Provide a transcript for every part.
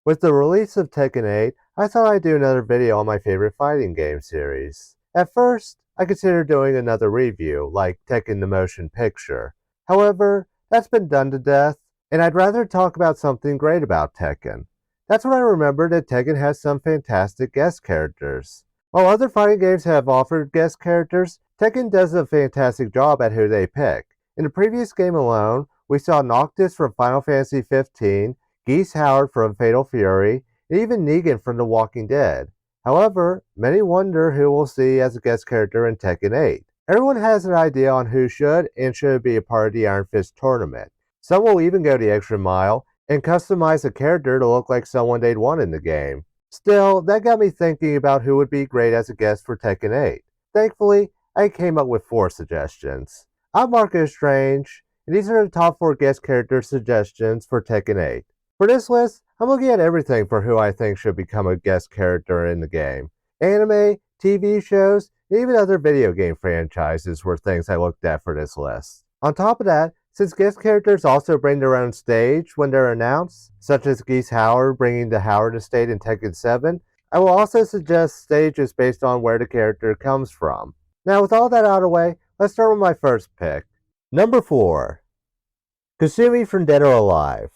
With the release of Tekken 8, I thought I'd do another video on my favorite fighting game series. At first, I considered doing another review, like Tekken the Motion Picture. However, that's been done to death, and I'd rather talk about something great about Tekken. That's when I remembered that Tekken has some fantastic guest characters. While other fighting games have offered guest characters, Tekken does a fantastic job at who they pick. In the previous game alone, we saw Noctis from Final Fantasy XV, Geese Howard from Fatal Fury, and even Negan from The Walking Dead. However, many wonder who we'll see as a guest character in Tekken 8. Everyone has an idea on who should and shouldn't be a part of the Iron Fist tournament. Some will even go the extra mile and customize a character to look like someone they'd want in the game. Still, that got me thinking about who would be great as a guest for Tekken 8. Thankfully, I came up with 4 suggestions. I'm Marcus Strange, and these are the top 4 guest character suggestions for Tekken 8. For this list, I'm looking at everything for who I think should become a guest character in the game. Anime, TV shows, and even other video game franchises were things I looked at for this list. On top of that, since guest characters also bring their own stage when they're announced, such as Geese Howard bringing the Howard estate in Tekken 7, I will also suggest stages based on where the character comes from. Now with all that out of the way, let's start with my first pick. Number 4. Kasumi from Dead or Alive.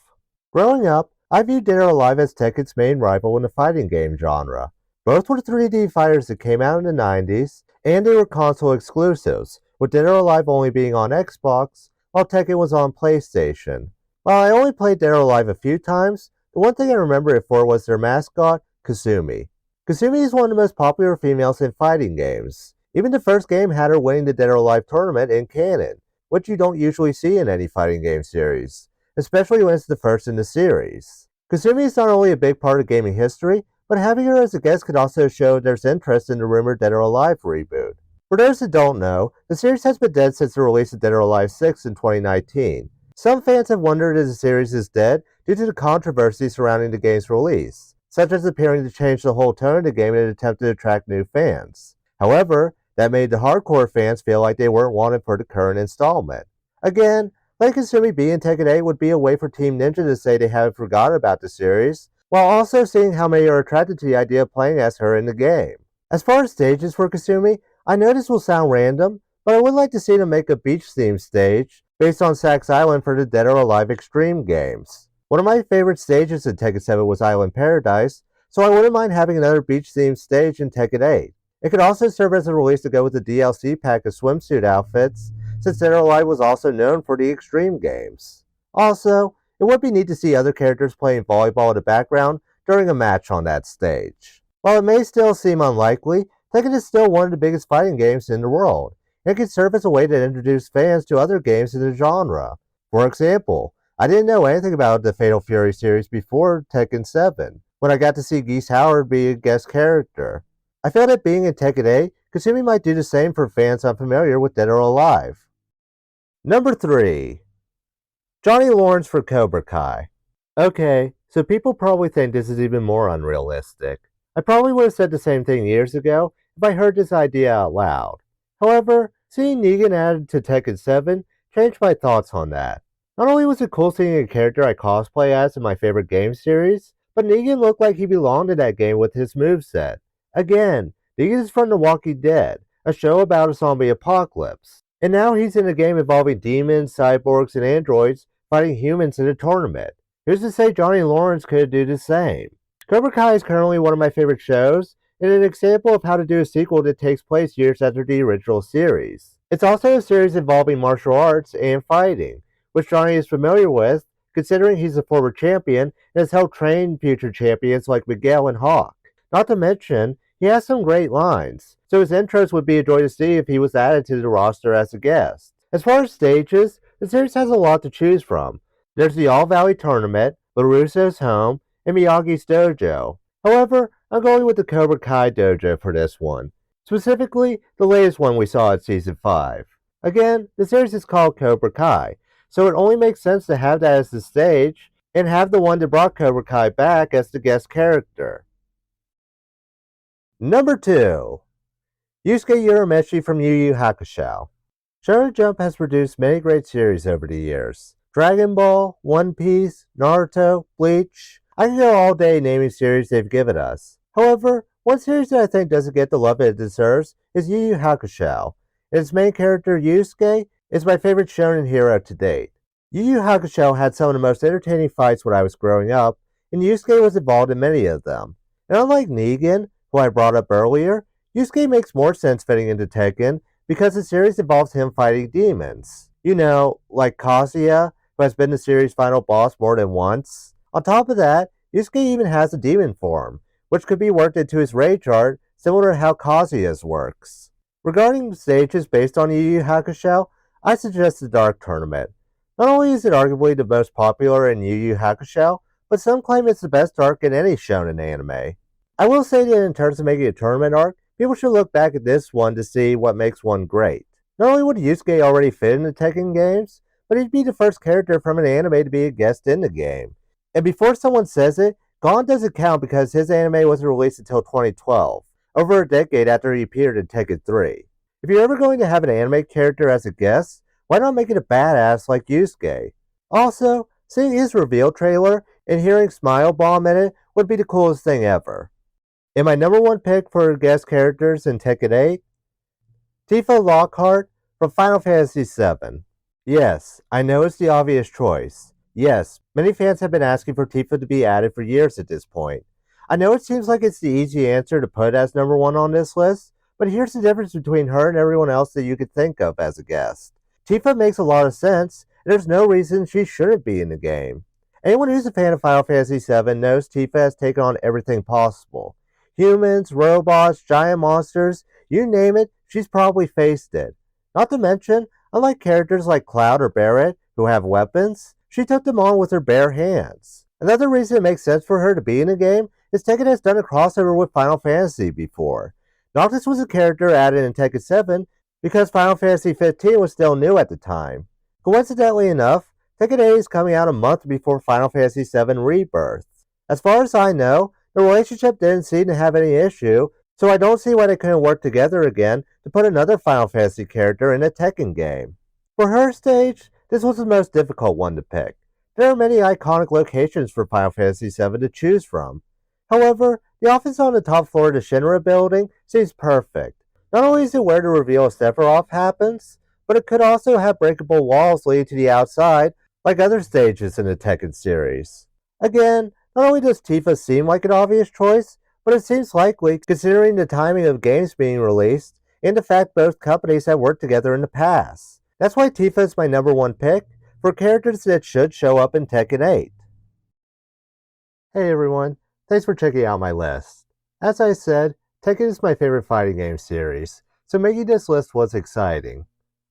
Growing up, I viewed Dead or Alive as Tekken's main rival in the fighting game genre. Both were 3D fighters that came out in the 90s, and they were console exclusives, with Dead or Alive only being on Xbox, while Tekken was on PlayStation. While I only played Dead or Alive a few times, the one thing I remember it for was their mascot, Kasumi. Kasumi is one of the most popular females in fighting games. Even the first game had her winning the Dead or Alive tournament in canon, which you don't usually see in any fighting game series, especially when it's the first in the series. Kasumi is not only a big part of gaming history, but having her as a guest could also show there's interest in the rumored Dead or Alive reboot. For those that don't know, the series has been dead since the release of Dead or Alive 6 in 2019. Some fans have wondered if the series is dead due to the controversy surrounding the game's release, such as appearing to change the whole tone of the game in an attempt to attract new fans. However, that made the hardcore fans feel like they weren't wanted for the current installment. Again, letting Kasumi be in Tekken 8 would be a way for Team Ninja to say they haven't forgotten about the series, while also seeing how many are attracted to the idea of playing as her in the game. As far as stages for Kasumi, I know this will sound random, but I would like to see them make a beach-themed stage based on Sax Island for the Dead or Alive Extreme games. One of my favorite stages in Tekken 7 was Island Paradise, so I wouldn't mind having another beach-themed stage in Tekken 8. It could also serve as a release to go with the DLC pack of swimsuit outfits, since Dead or Alive was also known for the Extreme games. Also, it would be neat to see other characters playing volleyball in the background during a match on that stage. While it may still seem unlikely, Tekken is still one of the biggest fighting games in the world, and it can serve as a way to introduce fans to other games in the genre. For example, I didn't know anything about the Fatal Fury series before Tekken 7, when I got to see Geese Howard be a guest character. I feel that being in Tekken 8, Kasumi might do the same for fans unfamiliar with Dead or Alive. Number 3. Johnny Lawrence for Cobra Kai. Okay, so people probably think this is even more unrealistic. I probably would have said the same thing years ago if I heard this idea out loud. However, seeing Negan added to Tekken 7 changed my thoughts on that. Not only was it cool seeing a character I cosplay as in my favorite game series, but Negan looked like he belonged in that game with his moveset. Again, Negan is from The Walking Dead, a show about a zombie apocalypse. And now he's in a game involving demons, cyborgs, and androids fighting humans in a tournament. Who's to say Johnny Lawrence could do the same? Cobra Kai is currently one of my favorite shows, and an example of how to do a sequel that takes place years after the original series. It's also a series involving martial arts and fighting, which Johnny is familiar with, considering he's a former champion and has helped train future champions like Miguel and Hawk. Not to mention, he has some great lines, so his intros would be a joy to see if he was added to the roster as a guest. As far as stages, the series has a lot to choose from. There's the All Valley Tournament, LaRusso's Home, and Miyagi's Dojo. However, I'm going with the Cobra Kai Dojo for this one, specifically the latest one we saw in Season 5. Again, the series is called Cobra Kai, so it only makes sense to have that as the stage, and have the one that brought Cobra Kai back as the guest character. Number 2. Yusuke Urameshi from Yu Yu Hakusho. Shonen Jump has produced many great series over the years. Dragon Ball, One Piece, Naruto, Bleach. I can go all day naming series they've given us. However, one series that I think doesn't get the love it deserves is Yu Yu Hakusho. Its main character, Yusuke, is my favorite shonen hero to date. Yu Yu Hakusho had some of the most entertaining fights when I was growing up, and Yusuke was involved in many of them. And unlike Negan, who I brought up earlier, Yusuke makes more sense fitting into Tekken because the series involves him fighting demons. You know, like Kazuya, who has been the series' final boss more than once. On top of that, Yusuke even has a demon form, which could be worked into his rage art, similar to how Kazuya's works. Regarding stages based on Yu Yu Hakusho, I suggest the Dark Tournament. Not only is it arguably the most popular in Yu Yu Hakusho, but some claim it's the best arc in any shonen anime. I will say that in terms of making a tournament arc, people should look back at this one to see what makes one great. Not only would Yusuke already fit in the Tekken games, but he'd be the first character from an anime to be a guest in the game. And before someone says it, Gon doesn't count because his anime wasn't released until 2012, over a decade after he appeared in Tekken 3. If you're ever going to have an anime character as a guest, why not make it a badass like Yusuke? Also, seeing his reveal trailer and hearing Smile Bomb in it would be the coolest thing ever. And my number one pick for guest characters in Tekken 8? Tifa Lockhart from Final Fantasy VII. Yes, I know it's the obvious choice. Yes, many fans have been asking for Tifa to be added for years at this point. I know it seems like it's the easy answer to put as number one on this list, but here's the difference between her and everyone else that you could think of as a guest. Tifa makes a lot of sense, and there's no reason she shouldn't be in the game. Anyone who's a fan of Final Fantasy VII knows Tifa has taken on everything possible. Humans, robots, giant monsters, you name it, she's probably faced it. Not to mention, unlike characters like Cloud or Barret, who have weapons, she took them on with her bare hands. Another reason it makes sense for her to be in the game is Tekken has done a crossover with Final Fantasy before. Noctis was a character added in Tekken 7 because Final Fantasy 15 was still new at the time. Coincidentally enough, Tekken 8 is coming out a month before Final Fantasy 7 Rebirth. As far as I know, the relationship didn't seem to have any issue, so I don't see why they couldn't work together again to put another Final Fantasy character in a Tekken game. For her stage, this was the most difficult one to pick. There are many iconic locations for Final Fantasy VII to choose from. However, the office on the top floor of the Shinra building seems perfect. Not only is it where the reveal of Sephiroth happens, but it could also have breakable walls leading to the outside, like other stages in the Tekken series. Again, not only does Tifa seem like an obvious choice, but it seems likely considering the timing of games being released and the fact both companies have worked together in the past. That's why Tifa is my number one pick for characters that should show up in Tekken 8. Hey everyone, thanks for checking out my list. As I said, Tekken is my favorite fighting game series, so making this list was exciting.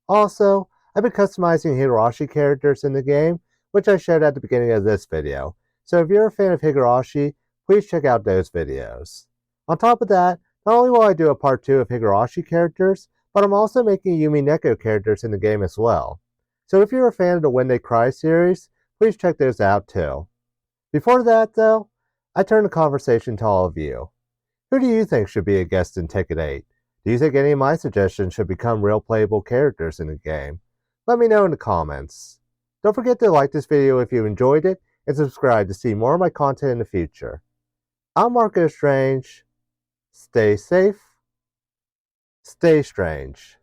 Also, I've been customizing Higurashi characters in the game, which I showed at the beginning of this video, so if you're a fan of Higurashi, please check out those videos. On top of that, not only will I do a part 2 of Higurashi characters, but I'm also making Yumi Neko characters in the game as well. So if you're a fan of the When They Cry series, please check those out too. Before that though, I turn the conversation to all of you. Who do you think should be a guest in Tekken 8? Do you think any of my suggestions should become real playable characters in the game? Let me know in the comments. Don't forget to like this video if you enjoyed it, and subscribe to see more of my content in the future. I'm Marco Strange. Stay safe. Stay strange.